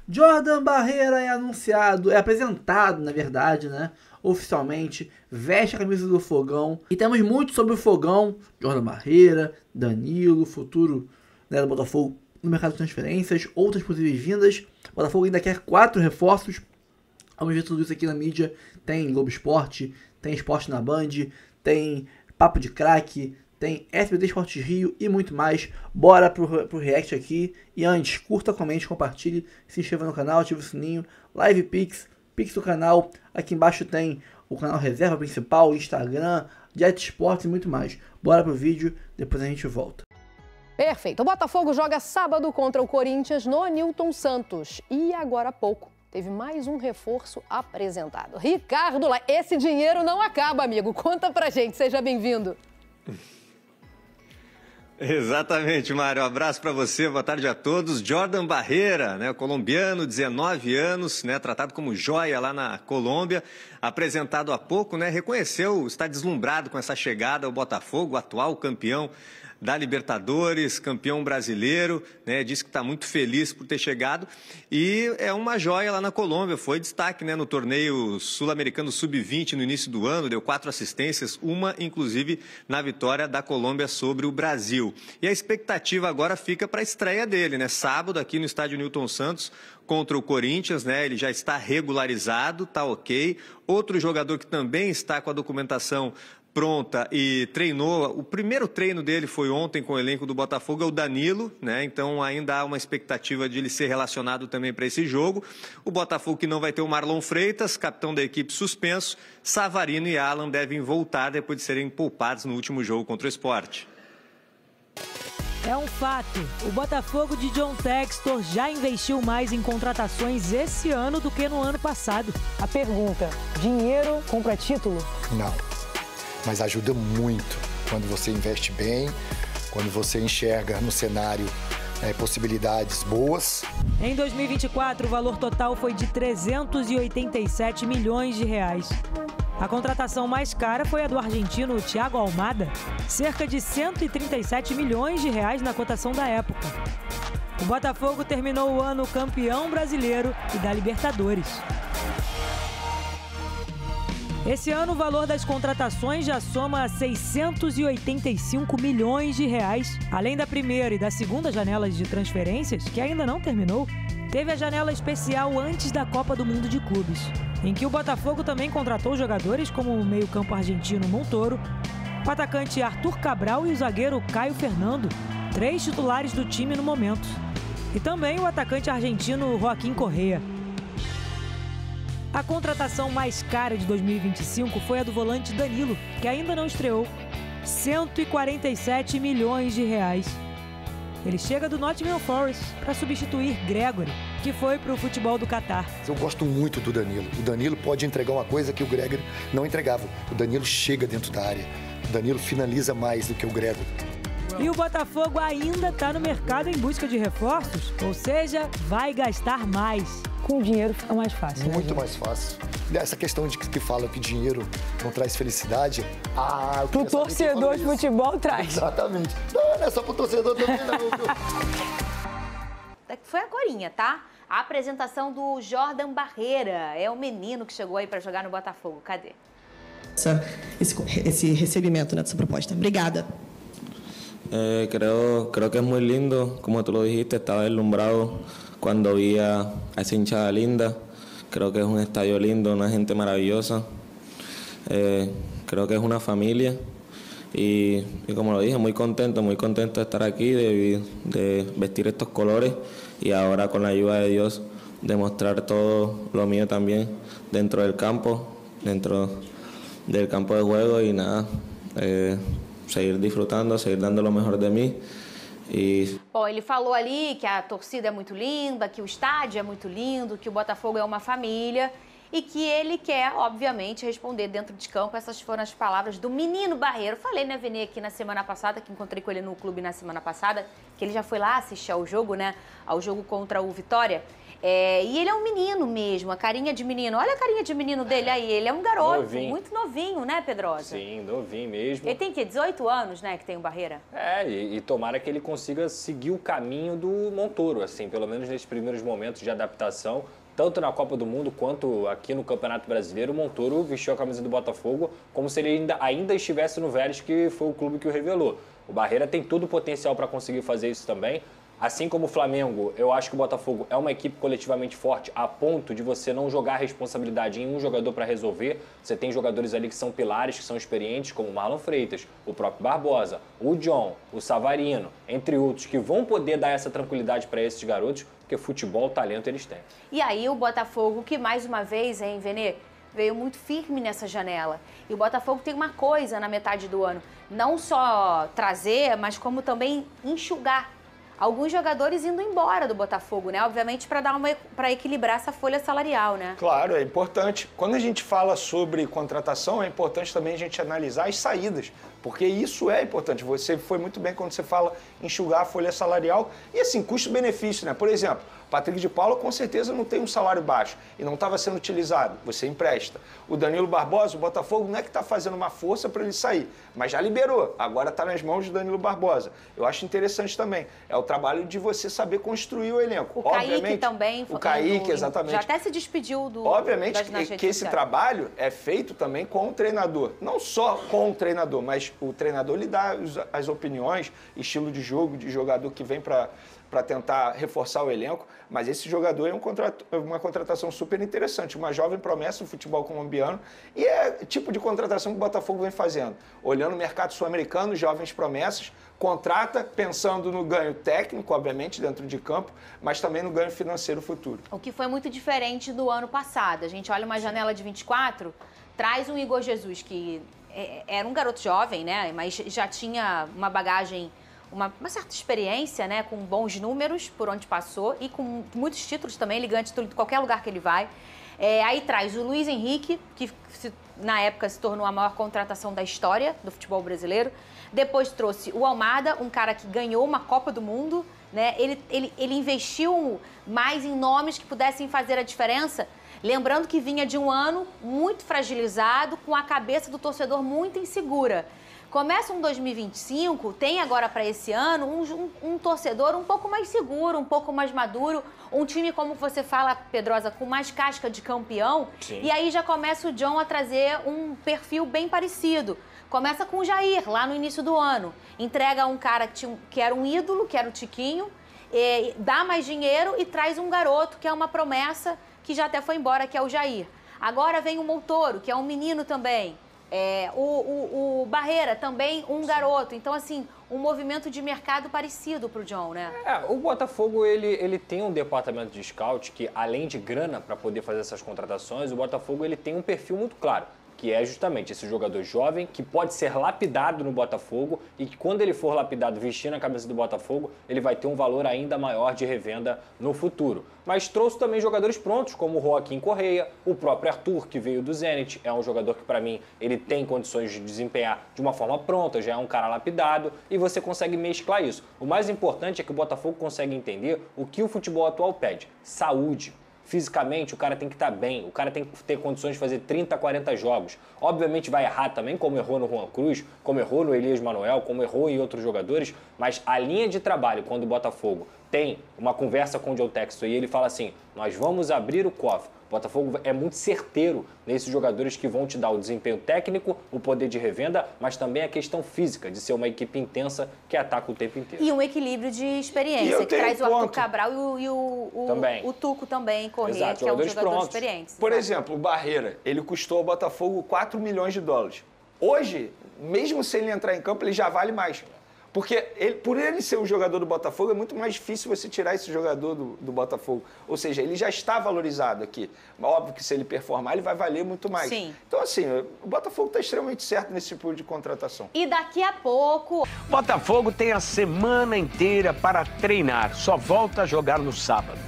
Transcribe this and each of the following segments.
Jordan Barreira é anunciado, é apresentado, na verdade, né? Oficialmente, veste a camisa do Fogão. E temos muito sobre o Fogão, Jordan Barreira, Danilo, futuro, né, do Botafogo no mercado de transferências, outras possíveis vindas. O Botafogo ainda quer 4 reforços. Vamos ver tudo isso aqui na mídia. Tem Globo Esporte, tem Esporte na Band, tem Papo de Craque, tem SBT Esportes Rio e muito mais. Bora pro react aqui. E antes, curta, comente, compartilhe, se inscreva no canal, ative o sininho, Live Pix, Pix do canal. Aqui embaixo tem o canal reserva principal, Instagram, Jet Sports e muito mais. Bora pro vídeo, depois a gente volta. Perfeito. O Botafogo joga sábado contra o Corinthians no Newton Santos. E agora há pouco teve mais um reforço apresentado. Ricardo, esse dinheiro não acaba, amigo. Conta pra gente. Seja bem-vindo. Exatamente, Mário. Um abraço para você, boa tarde a todos. Jordan Barreira, né, colombiano, 19 anos, né, tratado como joia lá na Colômbia, apresentado há pouco, né, reconheceu, está deslumbrado com essa chegada ao Botafogo, atual campeão da Libertadores, campeão brasileiro, né, disse que está muito feliz por ter chegado e é uma joia lá na Colômbia, foi destaque, né, no torneio sul-americano sub-20 no início do ano, deu 4 assistências, uma inclusive na vitória da Colômbia sobre o Brasil. E a expectativa agora fica para a estreia dele, né, sábado aqui no estádio Newton Santos, contra o Corinthians, né? Ele já está regularizado, tá ok. Outro jogador que também está com a documentação pronta e treinou, o primeiro treino dele foi ontem com o elenco do Botafogo, é o Danilo, né? Então ainda há uma expectativa de ele ser relacionado também para esse jogo. O Botafogo que não vai ter o Marlon Freitas, capitão da equipe suspenso, Savarino e Alan devem voltar depois de serem poupados no último jogo contra o Sport. É um fato, o Botafogo de John Textor já investiu mais em contratações esse ano do que no ano passado. A pergunta, dinheiro compra título? Não, mas ajuda muito quando você investe bem, quando você enxerga no cenário possibilidades boas. Em 2024, o valor total foi de 387 milhões de reais. A contratação mais cara foi a do argentino Thiago Almada, cerca de 137 milhões de reais na cotação da época. O Botafogo terminou o ano campeão brasileiro e da Libertadores. Esse ano, o valor das contratações já soma 685 milhões de reais. Além da primeira e da segunda janelas de transferências, que ainda não terminou, teve a janela especial antes da Copa do Mundo de Clubes, em que o Botafogo também contratou jogadores como o meio-campo argentino Montoro, o atacante Arthur Cabral e o zagueiro Caio Fernando, 3 titulares do time no momento. E também o atacante argentino Joaquim Correa. A contratação mais cara de 2025 foi a do volante Danilo, que ainda não estreou. 147 milhões de reais. Ele chega do Nottingham Forest para substituir Gregory, que foi para o futebol do Catar. Eu gosto muito do Danilo. O Danilo pode entregar uma coisa que o Gregory não entregava. O Danilo chega dentro da área. O Danilo finaliza mais do que o Gregory. E o Botafogo ainda está no mercado em busca de reforços, ou seja, vai gastar mais. Com o dinheiro fica mais fácil. Muito mais fácil. Essa questão de que falam que dinheiro não traz felicidade. Pro torcedor de futebol traz. Exatamente. Não é só pro torcedor também, não, viu? Foi agorinha, tá? A apresentação do Jordan Barreira. É o menino que chegou aí para jogar no Botafogo. Cadê? Esse recebimento, né, dessa proposta. Obrigada. Creo que es muy lindo, como tú lo dijiste, estaba deslumbrado cuando vi a esa hinchada linda. Creo que es un estadio lindo, una gente maravillosa. Creo que es una familia y como lo dije, muy contento de estar aquí, de vestir estos colores y ahora con la ayuda de Dios demostrar todo lo mío también dentro del campo de juego y nada, seguir disfrutando, seguir dando lo mejor de mí. Bom, ele falou ali que a torcida é muito linda, que o estádio é muito lindo, que o Botafogo é uma família e que ele quer, obviamente, responder dentro de campo. Essas foram as palavras do menino Barreiro. Falei, né, Vini, aqui na semana passada, que encontrei com ele no clube na semana passada, que ele já foi lá assistir ao jogo, né, ao jogo contra o Vitória. E ele é um menino mesmo, a carinha de menino. Olha a carinha de menino dele aí, ele é um garoto, novinho. Muito novinho, né, Pedrosa? Sim, novinho mesmo. Ele tem, 18 anos, né, que tem o Barreira? E tomara que ele consiga seguir o caminho do Montoro, assim, pelo menos nesses primeiros momentos de adaptação, tanto na Copa do Mundo quanto aqui no Campeonato Brasileiro. O Montoro vestiu a camisa do Botafogo como se ele ainda estivesse no Vélez, que foi o clube que o revelou. O Barreira tem todo o potencial para conseguir fazer isso também. Assim como o Flamengo, eu acho que o Botafogo é uma equipe coletivamente forte a ponto de você não jogar a responsabilidade em um jogador para resolver. Você tem jogadores ali que são pilares, que são experientes, como o Marlon Freitas, o próprio Barbosa, o John, o Savarino, entre outros, que vão poder dar essa tranquilidade para esses garotos, porque futebol, talento eles têm. E aí o Botafogo, que mais uma vez, hein, Vene, veio muito firme nessa janela. E o Botafogo tem uma coisa na metade do ano, não só trazer, mas como também enxugar alguns jogadores indo embora do Botafogo, né? Obviamente para equilibrar essa folha salarial, né? Claro, é importante. Quando a gente fala sobre contratação, é importante também a gente analisar as saídas, porque isso é importante. Você foi muito bem quando você fala enxugar a folha salarial e assim, custo-benefício, né? Por exemplo, Patrick de Paula com certeza não tem um salário baixo e não estava sendo utilizado, você empresta. O Danilo Barbosa, o Botafogo não é que está fazendo uma força para ele sair, mas já liberou, agora está nas mãos do Danilo Barbosa. Eu acho interessante também, é o trabalho de você saber construir o elenco. O Kaique também. O Kaique, exatamente. Já até se despediu do... Obviamente que esse trabalho é feito também com o treinador, não só com o treinador, mas o treinador lhe dá as opiniões, estilo de jogo, de jogador que vem para tentar reforçar o elenco, mas esse jogador é uma contratação super interessante, uma jovem promessa do futebol colombiano e é o tipo de contratação que o Botafogo vem fazendo, olhando o mercado sul-americano, jovens promessas, contrata pensando no ganho técnico, obviamente, dentro de campo, mas também no ganho financeiro futuro. O que foi muito diferente do ano passado. A gente olha uma janela de 24, traz um Igor Jesus, que era um garoto jovem, né, mas já tinha uma bagagem, uma certa experiência, né, com bons números por onde passou e com muitos títulos também, ele ganha título de qualquer lugar que ele vai. Aí traz o Luiz Henrique, que na época se tornou a maior contratação da história do futebol brasileiro. Depois trouxe o Almada, um cara que ganhou uma Copa do Mundo, né? Ele investiu mais em nomes que pudessem fazer a diferença, lembrando que vinha de um ano muito fragilizado, com a cabeça do torcedor muito insegura. Começa um 2025, tem agora para esse ano um torcedor um pouco mais seguro, um pouco mais maduro, um time, como você fala, Pedrosa, com mais casca de campeão. Sim. E aí já começa o John a trazer um perfil bem parecido. Começa com o Jair, lá no início do ano. Entrega um cara que era um ídolo, que era o Tiquinho, dá mais dinheiro e traz um garoto que é uma promessa, que já até foi embora, que é o Jair. Agora vem o Montoro, que é um menino também. O Barreira, também um garoto. Então, assim, um movimento de mercado parecido pro John, né? O Botafogo, ele tem um departamento de scout que, além de grana para poder fazer essas contratações, o Botafogo ele tem um perfil muito claro, que é justamente esse jogador jovem que pode ser lapidado no Botafogo e que quando ele for lapidado vestindo a camisa do Botafogo, ele vai ter um valor ainda maior de revenda no futuro. Mas trouxe também jogadores prontos, como o Joaquim Correia, o próprio Arthur, que veio do Zenit, é um jogador que para mim ele tem condições de desempenhar de uma forma pronta, já é um cara lapidado e você consegue mesclar isso. O mais importante é que o Botafogo consegue entender o que o futebol atual pede: saúde. Fisicamente, o cara tem que estar bem, o cara tem que ter condições de fazer 30, 40 jogos. Obviamente vai errar também, como errou no Juan Cruz, como errou no Elias Manuel, como errou em outros jogadores, mas a linha de trabalho, quando o Botafogo tem uma conversa com o John Textor e ele fala assim: nós vamos abrir o cofre. O Botafogo é muito certeiro nesses jogadores que vão te dar o desempenho técnico, o poder de revenda, mas também a questão física, de ser uma equipe intensa que ataca o tempo inteiro. E um equilíbrio de experiência, que traz o Arthur Cabral e o Tuco também, Correia, que é um jogador experiente. Por exemplo, o Barreira, ele custou ao Botafogo 4 milhões de dólares. Hoje, mesmo se ele entrar em campo, ele já vale mais. Porque por ele ser um jogador do Botafogo, é muito mais difícil você tirar esse jogador do Botafogo. Ou seja, ele já está valorizado aqui. Óbvio que se ele performar, ele vai valer muito mais. Sim. Então, assim, o Botafogo está extremamente certo nesse tipo de contratação. E daqui a pouco... Botafogo tem a semana inteira para treinar. Só volta a jogar no sábado.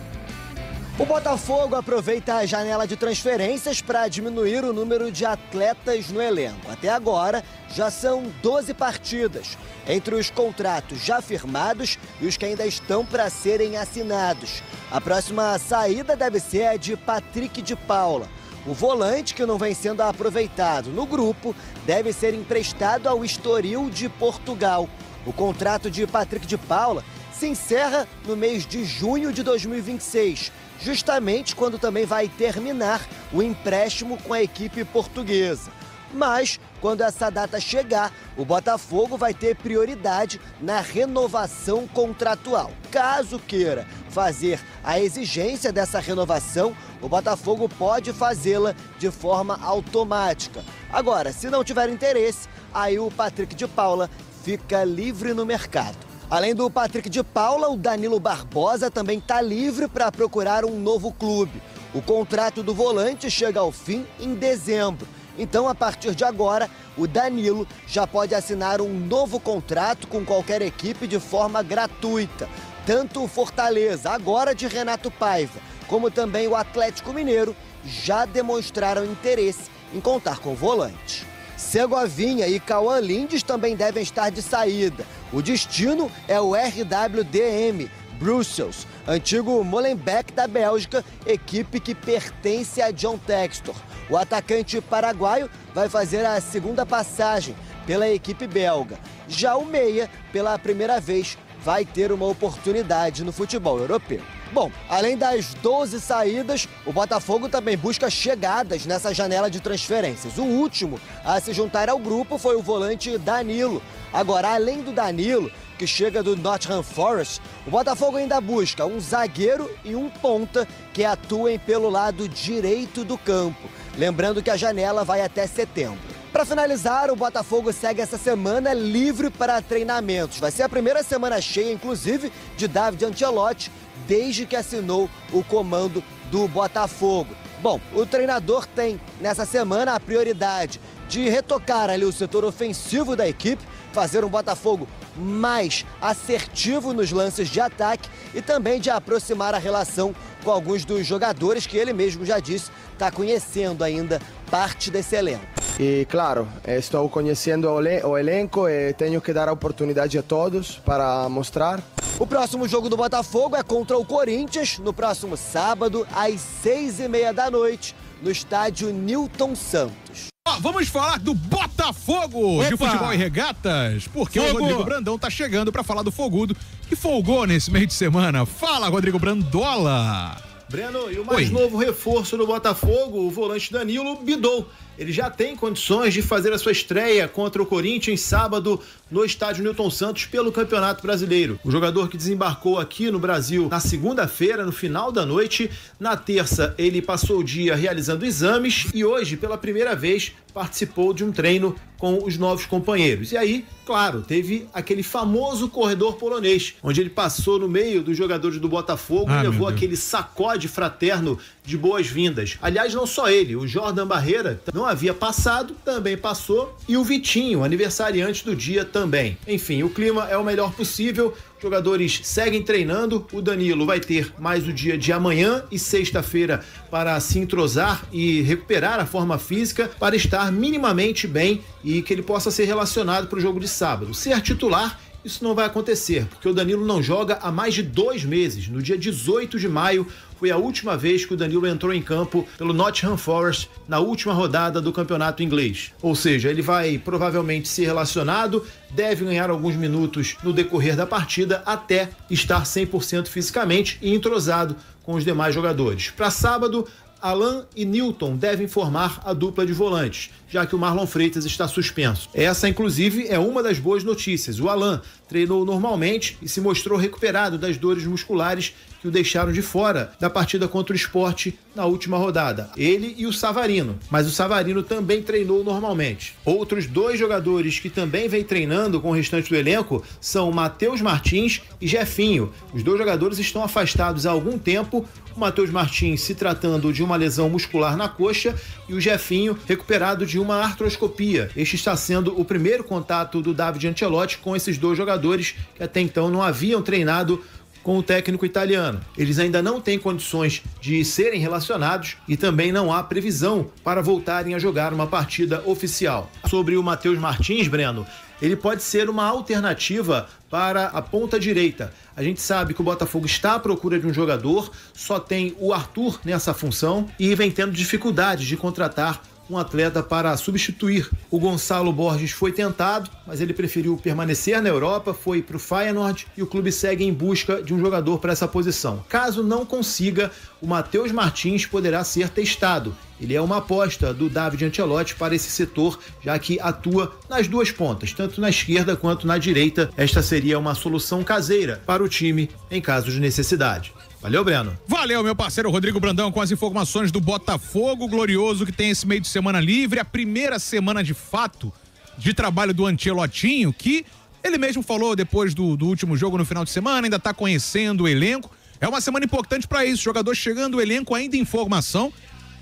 O Botafogo aproveita a janela de transferências para diminuir o número de atletas no elenco. Até agora, já são 12 partidas, entre os contratos já firmados e os que ainda estão para serem assinados. A próxima saída deve ser a de Patrick de Paula. O volante, que não vem sendo aproveitado no grupo, deve ser emprestado ao Estoril de Portugal. O contrato de Patrick de Paula se encerra no mês de junho de 2026, justamente quando também vai terminar o empréstimo com a equipe portuguesa. Mas, quando essa data chegar, o Botafogo vai ter prioridade na renovação contratual. Caso queira fazer a exigência dessa renovação, o Botafogo pode fazê-la de forma automática. Agora, se não tiver interesse, aí o Patrick de Paula fica livre no mercado. Além do Patrick de Paula, o Danilo Barbosa também está livre para procurar um novo clube. O contrato do volante chega ao fim em dezembro. Então, a partir de agora, o Danilo já pode assinar um novo contrato com qualquer equipe de forma gratuita. Tanto o Fortaleza, agora de Renato Paiva, como também o Atlético Mineiro já demonstraram interesse em contar com o volante. Segovinha e Cauã Lindes também devem estar de saída. O destino é o RWDM, Brussels, antigo Molenbeek da Bélgica, equipe que pertence a John Textor. O atacante paraguaio vai fazer a segunda passagem pela equipe belga. Já o meia, pela primeira vez, vai ter uma oportunidade no futebol europeu. Bom, além das 12 saídas, o Botafogo também busca chegadas nessa janela de transferências. O último a se juntar ao grupo foi o volante Danilo. Agora, além do Danilo, que chega do Nottingham Forest, o Botafogo ainda busca um zagueiro e um ponta que atuem pelo lado direito do campo. Lembrando que a janela vai até setembro. Para finalizar, o Botafogo segue essa semana livre para treinamentos. Vai ser a primeira semana cheia, inclusive, de David Ancelotti, desde que assinou o comando do Botafogo. Bom, o treinador tem, nessa semana, a prioridade de retocar ali o setor ofensivo da equipe, fazer um Botafogo mais assertivo nos lances de ataque e também de aproximar a relação com alguns dos jogadores que ele mesmo já disse está conhecendo ainda parte desse elenco. E claro, estou conhecendo o elenco e tenho que dar a oportunidade a todos para mostrar. O próximo jogo do Botafogo é contra o Corinthians, no próximo sábado, às 6h30 da noite, no estádio Newton Santos. Vamos falar do Botafogo de futebol e regatas, porque o Rodrigo Brandão tá chegando para falar do Fogudo, que folgou nesse meio de semana. Fala, Rodrigo Brandola! Breno, e o mais novo reforço do Botafogo, o volante Danilo, bidou. Ele já tem condições de fazer a sua estreia contra o Corinthians sábado no estádio Newton Santos pelo Campeonato Brasileiro. O jogador que desembarcou aqui no Brasil na segunda-feira, no final da noite. Na terça, ele passou o dia realizando exames e hoje, pela primeira vez, participou de um treino com os novos companheiros. E aí, claro, teve aquele famoso corredor polonês, onde ele passou no meio dos jogadores do Botafogo e levou aquele sacode fraterno de boas-vindas. Aliás, não só ele, o Jordan Barreira não havia passado, também passou, e o Vitinho, aniversariante do dia, também. Enfim, o clima é o melhor possível, jogadores seguem treinando, o Danilo vai ter mais o dia de amanhã e sexta-feira para se entrosar e recuperar a forma física para estar minimamente bem e que ele possa ser relacionado para o jogo de sábado. Ser titular, isso não vai acontecer, porque o Danilo não joga há mais de 2 meses. No dia 18 de maio, foi a última vez que o Danilo entrou em campo pelo Nottingham Forest na última rodada do campeonato inglês. Ou seja, ele vai provavelmente ser relacionado, deve ganhar alguns minutos no decorrer da partida até estar 100% fisicamente e entrosado com os demais jogadores. Para sábado, Alan e Newton devem formar a dupla de volantes, já que o Marlon Freitas está suspenso. Essa, inclusive, é uma das boas notícias. O Alan treinou normalmente e se mostrou recuperado das dores musculares que o deixaram de fora da partida contra o Sport na última rodada. Ele e o Savarino, mas o Savarino também treinou normalmente. Outros 2 jogadores que também vêm treinando com o restante do elenco são Matheus Martins e Jefinho. Os 2 jogadores estão afastados há algum tempo, o Matheus Martins se tratando de uma lesão muscular na coxa e o Jefinho recuperado de uma artroscopia. Este está sendo o primeiro contato do David Ancelotti com esses 2 jogadores que até então não haviam treinado com o técnico italiano. Eles ainda não têm condições de serem relacionados e também não há previsão para voltarem a jogar uma partida oficial. Sobre o Matheus Martins, Breno, ele pode ser uma alternativa para a ponta direita. A gente sabe que o Botafogo está à procura de um jogador, só tem o Arthur nessa função e vem tendo dificuldades de contratar um atleta para substituir. O Gonçalo Borges foi tentado, mas ele preferiu permanecer na Europa, foi para o Feyenoord e o clube segue em busca de um jogador para essa posição. Caso não consiga, o Matheus Martins poderá ser testado. Ele é uma aposta do David Ancelotti para esse setor, já que atua nas duas pontas, tanto na esquerda quanto na direita. Esta seria uma solução caseira para o time em caso de necessidade. Valeu, Breno. Valeu, meu parceiro Rodrigo Brandão, com as informações do Botafogo glorioso, que tem esse meio de semana livre, a primeira semana de fato de trabalho do Ancelotinho, que ele mesmo falou depois do último jogo no final de semana, ainda tá conhecendo o elenco. É uma semana importante para isso, jogador chegando, o elenco ainda em formação.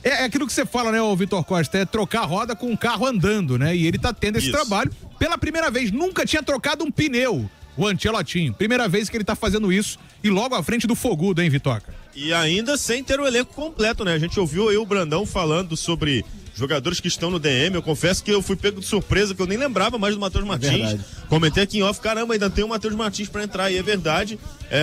É aquilo que você fala, né, ô Vitor Costa, é trocar a roda com o carro andando, né? E ele tá tendo esse trabalho pela primeira vez, nunca tinha trocado um pneu. O Ancelotinho, primeira vez que ele tá fazendo isso e logo à frente do Fogudo, hein, Vitoca? E ainda sem ter o elenco completo, né? A gente ouviu aí o Brandão falando sobre jogadores que estão no DM. Eu confesso que eu fui pego de surpresa, que eu nem lembrava mais do Matheus Martins. Comentei aqui em off, caramba, ainda tem o Matheus Martins pra entrar, e é verdade.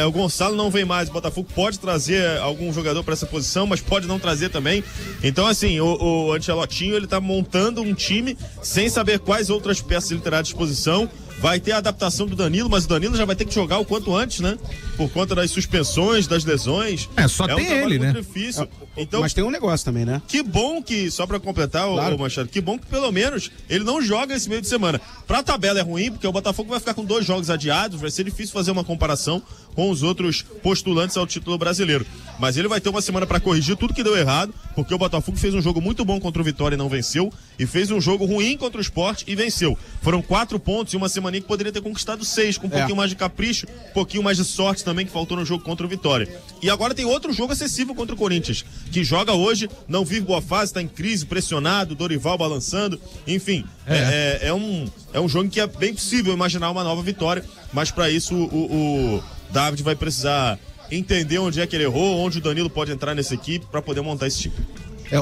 O Gonçalo não vem mais, o Botafogo pode trazer algum jogador pra essa posição, mas pode não trazer também. Então, assim, o Ancelotinho, ele tá montando um time sem saber quais outras peças ele terá à disposição. Vai ter a adaptação do Danilo, mas o Danilo já vai ter que jogar o quanto antes, né? Por conta das suspensões, das lesões. Só tem ele, né? Difícil. Então, mas tem um negócio também, né? Que bom que, só pra completar, claro, o Machado, que bom que pelo menos ele não joga esse meio de semana. Pra tabela é ruim, porque o Botafogo vai ficar com 2 jogos adiados, vai ser difícil fazer uma comparação com os outros postulantes ao título brasileiro. Mas ele vai ter uma semana pra corrigir tudo que deu errado, porque o Botafogo fez um jogo muito bom contra o Vitória e não venceu, e fez um jogo ruim contra o Sport e venceu. Foram 4 pontos e uma semana que poderia ter conquistado 6, com um pouquinho mais de capricho, um pouquinho mais de sorte também, que faltou no jogo contra o Vitória. E agora tem outro jogo acessível contra o Corinthians, que joga hoje, não vive boa fase, tá em crise, pressionado, Dorival balançando, enfim, é um jogo que é bem possível imaginar uma nova vitória, mas para isso o David vai precisar entender onde é que ele errou, onde o Danilo pode entrar nessa equipe para poder montar esse time.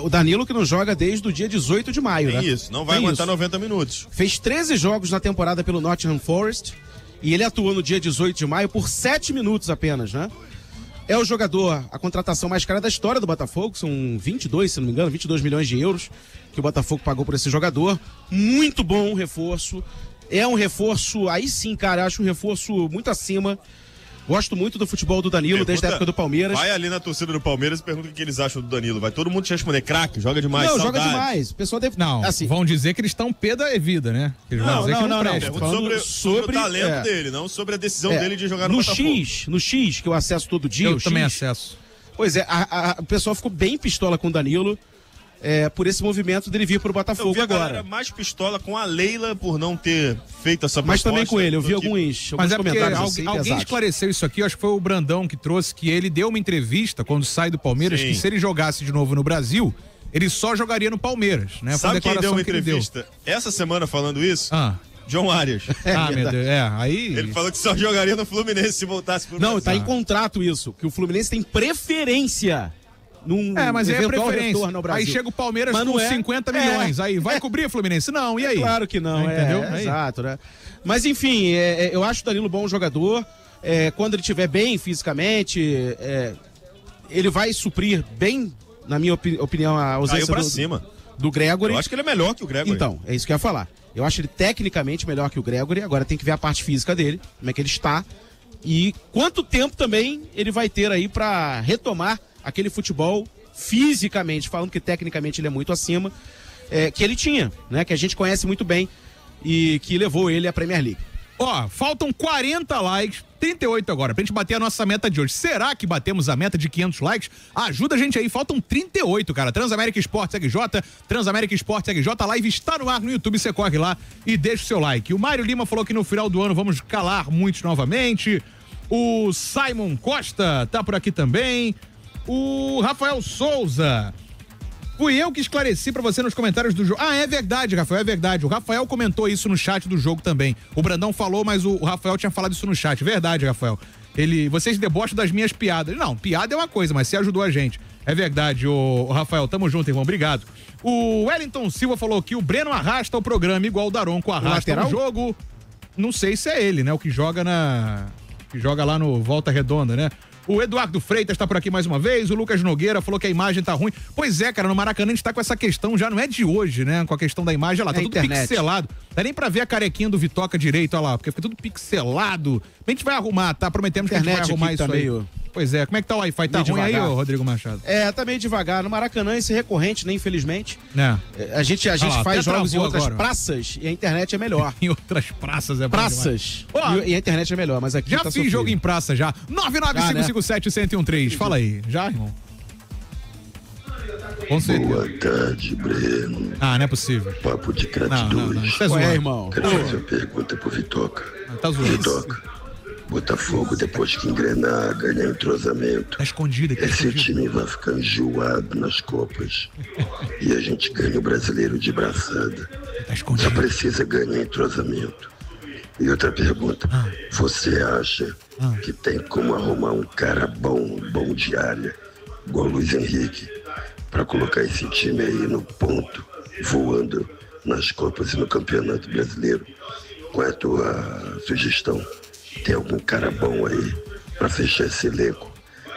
O Danilo que não joga desde o dia 18 de maio, né? Isso, não vai aguentar 90 minutos. Fez 13 jogos na temporada pelo Nottingham Forest e ele atuou no dia 18 de maio por 7 minutos apenas, né? É o jogador, a contratação mais cara da história do Botafogo, são 22, se não me engano, 22 milhões de euros que o Botafogo pagou por esse jogador. Muito bom reforço, é um reforço, aí sim, cara, acho um reforço muito acima. Gosto muito do futebol do Danilo, desde a época do Palmeiras. Vai ali na torcida do Palmeiras e pergunta o que eles acham do Danilo. Vai todo mundo te responder, craque, joga demais, não, saudade. Joga demais. O pessoal deve... Não, assim, vão dizer que eles estão pé da vida, né? Eles vão dizer que não presta. Sobre o talento dele, não sobre a decisão dele de jogar no Botafogo. No X, que eu acesso todo dia. Eu também acesso. Pois é, o pessoal ficou bem pistola com o Danilo. Por esse movimento dele vir pro Botafogo eu vi agora. Galera mais pistola com a Leila por não ter feito essa proposta. Mas também com ele, eu vi alguns Mas comentários assim, alguém esclareceu isso aqui, acho que foi o Brandão que trouxe, que ele deu uma entrevista quando sai do Palmeiras, que se ele jogasse de novo no Brasil, ele só jogaria no Palmeiras, né? Sabe quem deu uma entrevista essa semana falando isso? John Arias. Meu Deus, aí... Ele falou que só jogaria no Fluminense se voltasse pro Brasil. Não, tá em contrato isso, que o Fluminense tem preferência num mas é preferência. Retorno ao Brasil. Aí chega o Palmeiras com 50 milhões. Aí vai cobrir o Fluminense? Não, e aí? Claro que não, entendeu? Exato, né? Mas enfim, eu acho o Danilo bom jogador. Quando ele estiver bem fisicamente, ele vai suprir bem, na minha opinião, a ausência do Gregory. Eu acho que ele é melhor que o Gregory. Então, é isso que eu ia falar. Eu acho ele tecnicamente melhor que o Gregory. Agora tem que ver a parte física dele, como é que ele está. E quanto tempo também ele vai ter aí pra retomar aquele futebol fisicamente, falando que tecnicamente ele é muito acima, que ele tinha, né? Que a gente conhece muito bem e que levou ele à Premier League. Faltam 40 likes, 38 agora, pra gente bater a nossa meta de hoje. Será que batemos a meta de 500 likes? Ajuda a gente aí, faltam 38, cara. Transamérica Esportes RJ, Transamérica Esportes RJ, a live está no ar no YouTube, você corre lá e deixa o seu like. O Mário Lima falou que no final do ano vamos calar muitos novamente. O Simon Costa tá por aqui também. O Rafael Souza. Fui eu que esclareci pra você nos comentários do jogo. É verdade, Rafael, é verdade. O Rafael comentou isso no chat do jogo também. O Brandão falou, mas o Rafael tinha falado isso no chat. Verdade, Rafael. Vocês debocham das minhas piadas. Não, piada é uma coisa, mas você ajudou a gente. É verdade, ô Rafael, tamo junto, irmão, obrigado. O Wellington Silva falou que o Breno arrasta o programa igual o Daronco arrasta o jogo. Não sei se é ele, né, o que joga lá no Volta Redonda, né? O Eduardo Freitas tá por aqui mais uma vez, o Lucas Nogueira falou que a imagem tá ruim. Pois é, cara, no Maracanã a gente tá com essa questão, já não é de hoje, né? Com a questão da imagem, olha lá, tá tudo pixelado. Não dá nem pra ver a carequinha do Vitoca direito, olha lá, porque fica tudo pixelado. A gente vai arrumar, tá? Prometemos que a gente vai arrumar isso aí. Pois é, como é que tá o Wi-Fi? Tá ruim aí, ô Rodrigo Machado? Tá meio devagar. No Maracanã, esse recorrente, né, infelizmente. A gente lá, faz jogos em outras praças e a internet é melhor. Em outras praças é bom praças. E a internet é melhor, mas aqui já fiz jogo em praça já. 99557-1013. Fala aí. Já, irmão? Com certeza. Boa tarde, Breno. Não é possível. Papo de gratidão. Isso é zoado. Irmão. Quero fazer uma pergunta pro Vitoca. Tá zoando. Vitoca. Botafogo, depois que engrenar, ganhar entrosamento. Tá escondido aqui. Esse time vai ficar enjoado nas Copas. E a gente ganha o Brasileiro de braçada. Tá escondido. Só precisa ganhar entrosamento. E outra pergunta. Você acha que tem como arrumar um cara bom de área, igual o Luiz Henrique, pra colocar esse time aí no ponto, voando nas Copas e no Campeonato Brasileiro? Qual é a tua sugestão? Tem algum cara bom aí pra fechar esse elenco?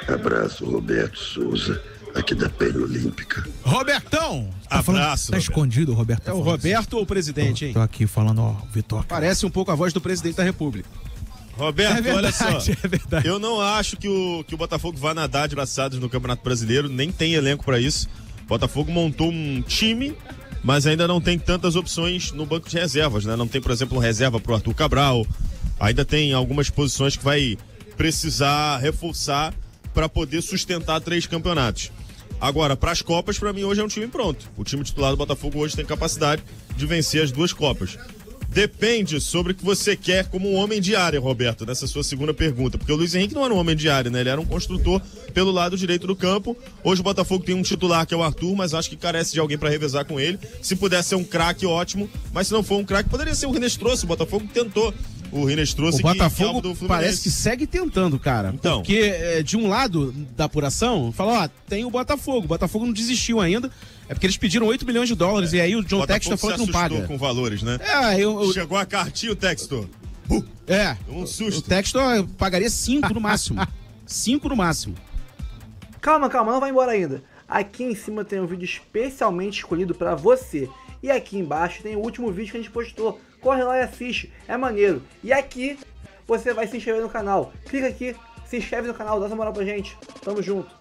Abraço, Roberto Souza, aqui da Penha Olímpica. Robertão! Abraço. Tá escondido o Roberto. É o Roberto ou o presidente, hein? Tô aqui falando, ó, Vitor. Parece um pouco a voz do presidente da República. Roberto, verdade, olha só. É verdade. Eu não acho que o Botafogo vá nadar de braçadas no Campeonato Brasileiro, nem tem elenco pra isso. O Botafogo montou um time, mas ainda não tem tantas opções no banco de reservas, né? Não tem, por exemplo, reserva pro Arthur Cabral. Ainda tem algumas posições que vai precisar reforçar para poder sustentar 3 campeonatos. Agora, para as Copas, para mim hoje é um time pronto. O time titular do Botafogo hoje tem capacidade de vencer as 2 Copas. Depende sobre o que você quer como um homem de área, Roberto, nessa sua segunda pergunta. Porque o Luiz Henrique não era um homem de área, né? Ele era um construtor pelo lado direito do campo. Hoje o Botafogo tem um titular que é o Arthur, mas acho que carece de alguém para revezar com ele. Se puder ser um craque, ótimo. Mas se não for um craque, poderia ser o Rinestrosso. O Botafogo tentou. O Rinestrosso, o Botafogo parece que segue tentando, cara. Então. Porque de um lado da apuração, fala, tem o Botafogo. O Botafogo não desistiu ainda. É porque eles pediram 8 milhões de dólares e aí o John Textor falou que não paga. Com valores, né? Chegou a cartinha o Textor. Um susto. O Textor pagaria 5 no máximo. 5 no máximo. Calma, não vai embora ainda. Aqui em cima tem um vídeo especialmente escolhido pra você. E aqui embaixo tem o último vídeo que a gente postou. Corre lá e assiste, é maneiro. E aqui você vai se inscrever no canal. Clica aqui, se inscreve no canal, dá essa moral pra gente. Tamo junto.